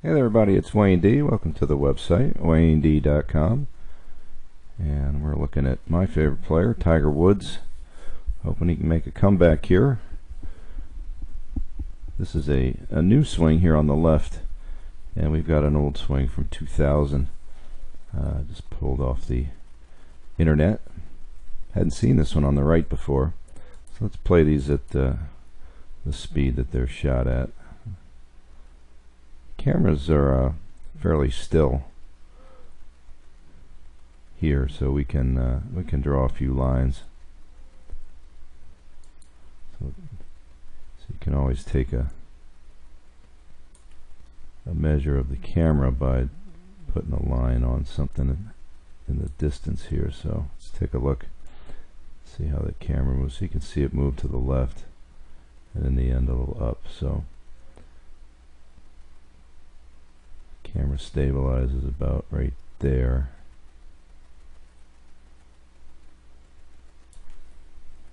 Hey there everybody, it's Wayne D. Welcome to the website, WayneD.com. And we're looking at my favorite player, Tiger Woods. Hoping he can make a comeback here. This is a new swing here on the left. And we've got an old swing from 2000. Just pulled off the internet. Hadn't seen this one on the right before. So let's play these at the speed that they're shot at. Cameras are fairly still here, so we can draw a few lines. So you can always take a measure of the camera by putting a line on something in the distance here. So let's take a look, see how the camera moves. So you can see it move to the left, and in the end a little up. So camera stabilizes about right there.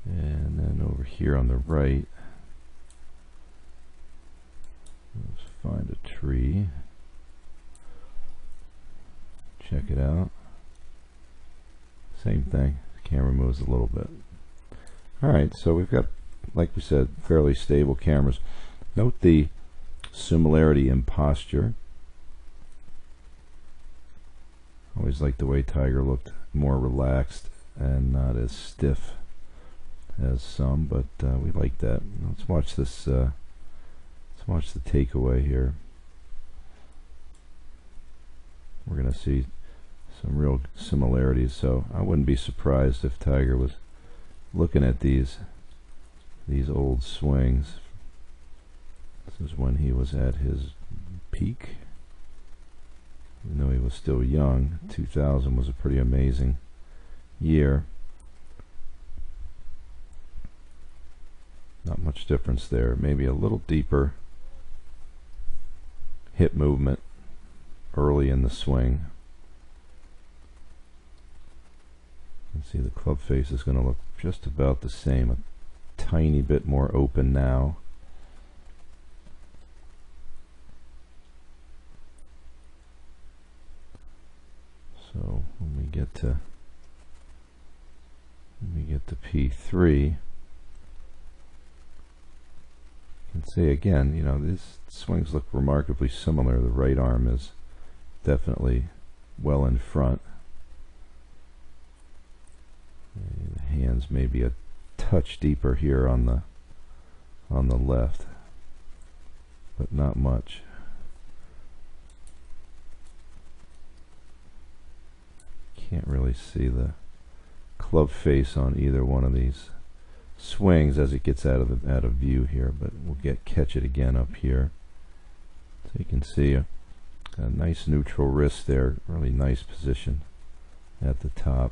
And then over here on the right, let's find a tree. Check it out. Same thing. The camera moves a little bit. Alright, so we've got, like we said, fairly stable cameras. Note the similarity in posture. Always liked the way Tiger looked more relaxed and not as stiff as some, but we like that. Let's watch this. Let's watch the takeaway here. We're going to see some real similarities. So I wouldn't be surprised if Tiger was looking at these old swings. This is when he was at his peak. Even though he was still young, 2000 was a pretty amazing year. Not much difference there. Maybe a little deeper hip movement early in the swing. You can see the club face is going to look just about the same. A tiny bit more open now. So when we get to P3, you can see again, you know, these swings look remarkably similar. The right arm is definitely well in front. The hands may be a touch deeper here on the left, but not much. Can't really see the club face on either one of these swings as it gets out of view here, but we'll catch it again up here. So you can see a nice neutral wrist there, really nice position at the top.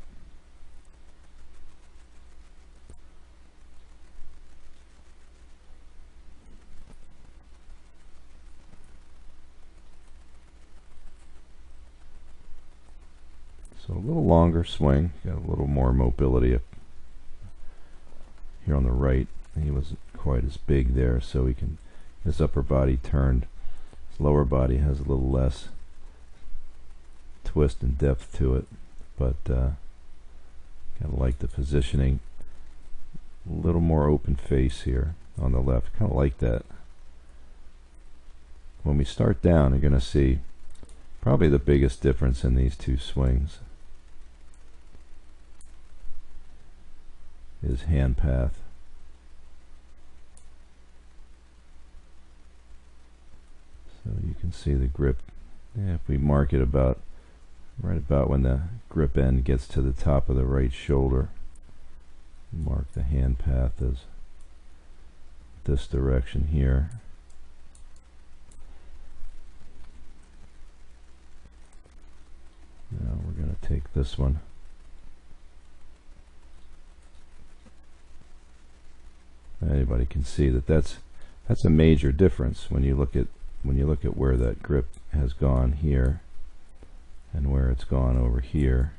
So a little longer swing, got a little more mobility up here on the right. He wasn't quite as big there, so his upper body turned. His lower body has a little less twist and depth to it, but kind of like the positioning. A little more open face here on the left, kind of like that. When we start down, you're going to see probably the biggest difference in these two swings is hand path. So you can see the grip. If we mark it right about when the grip end gets to the top of the right shoulder, mark the hand path as this direction here. Now we're going to take this one. Anybody can see that's a major difference when you look at where that grip has gone here and where it's gone over here.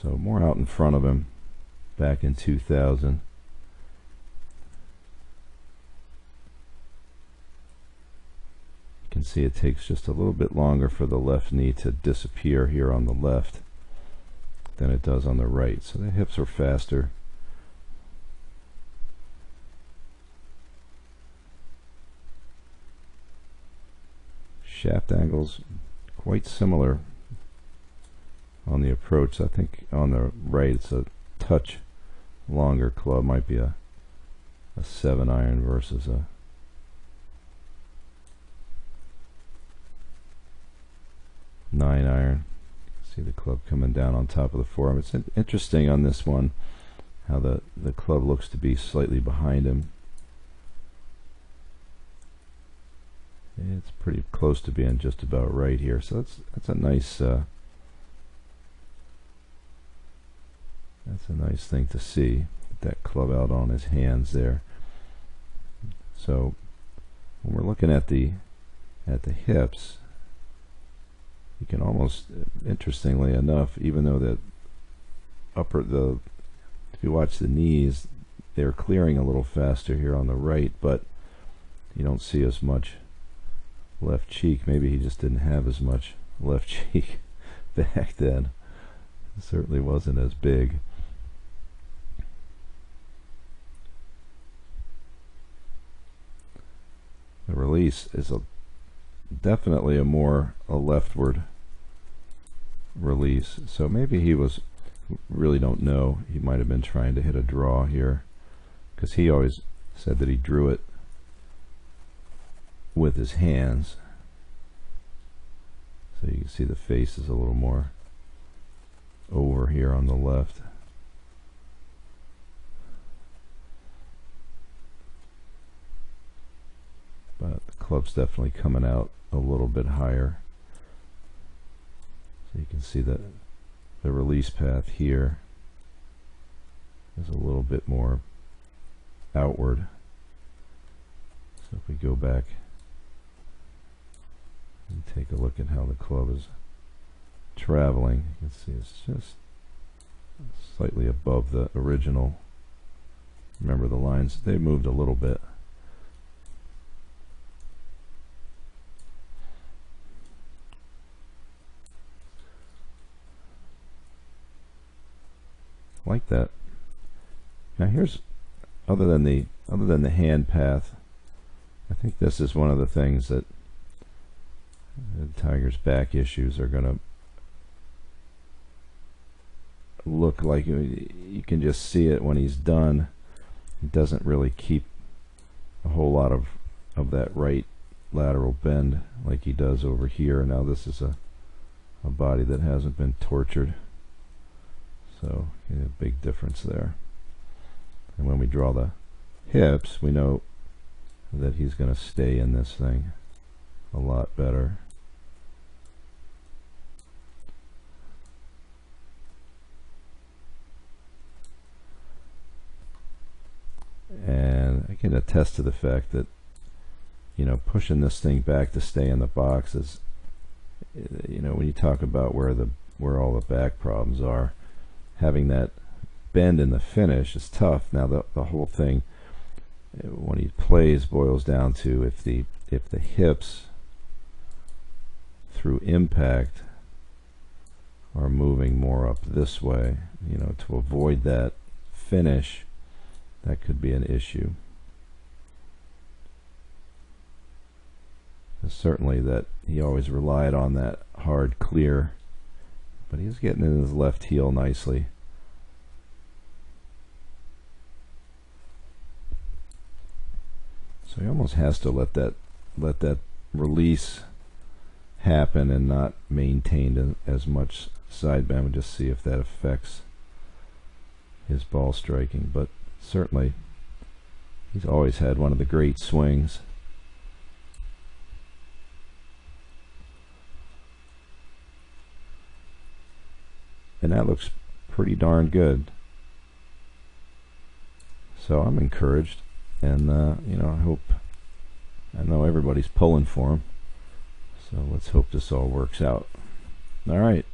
So more out in front of him back in 2000. see it takes just a little bit longer for the left knee to disappear here on the left than it does on the right. So the hips are faster. Shaft angles quite similar on the approach. I think on the right it's a touch longer club, might be a 7-iron versus a 9-iron. See the club coming down on top of the forearm. It's interesting on this one how the club looks to be slightly behind him. It's pretty close to being just about right here, so that's a nice thing to see. That club out on his hands there. So when we're looking at the hips, you can almost, interestingly enough, even though that if you watch the knees, they're clearing a little faster here on the right, but you don't see as much left cheek. Maybe he just didn't have as much left cheek back then. It certainly wasn't as big. The release is definitely a leftward release. So maybe he was, really don't know, he might have been trying to hit a draw here, because he always said that he drew it with his hands. So you can see the face is a little more over here on the left. But the club's definitely coming out a little bit higher. So you can see that the release path here is a little bit more outward. So if we go back and take a look at how the club is traveling, you can see it's just slightly above the original. Remember the lines, they moved a little bit. Like that. Now here's, other than the hand path, I think this is one of the things that Tiger's back issues are going to look like. You can just see it when he's done. He doesn't really keep a whole lot of that right lateral bend like he does over here. Now this is a body that hasn't been tortured. So a big difference there. And when we draw the hips, we know that he's going to stay in this thing a lot better. And I can attest to the fact that, you know, pushing this thing back to stay in the box is, you know, when you talk about where all the back problems are, having that bend in the finish is tough. Now the whole thing, when he plays, boils down to if the hips through impact are moving more up this way, you know, to avoid that finish, that could be an issue. Certainly that he always relied on that hard clear, but he's getting in his left heel nicely. So he almost has to let that release happen and not maintain as much side bend. We'll just see if that affects his ball striking, but certainly he's always had one of the great swings. And that looks pretty darn good. So I'm encouraged, and you know, I know everybody's pulling for him. So let's hope this all works out. All right.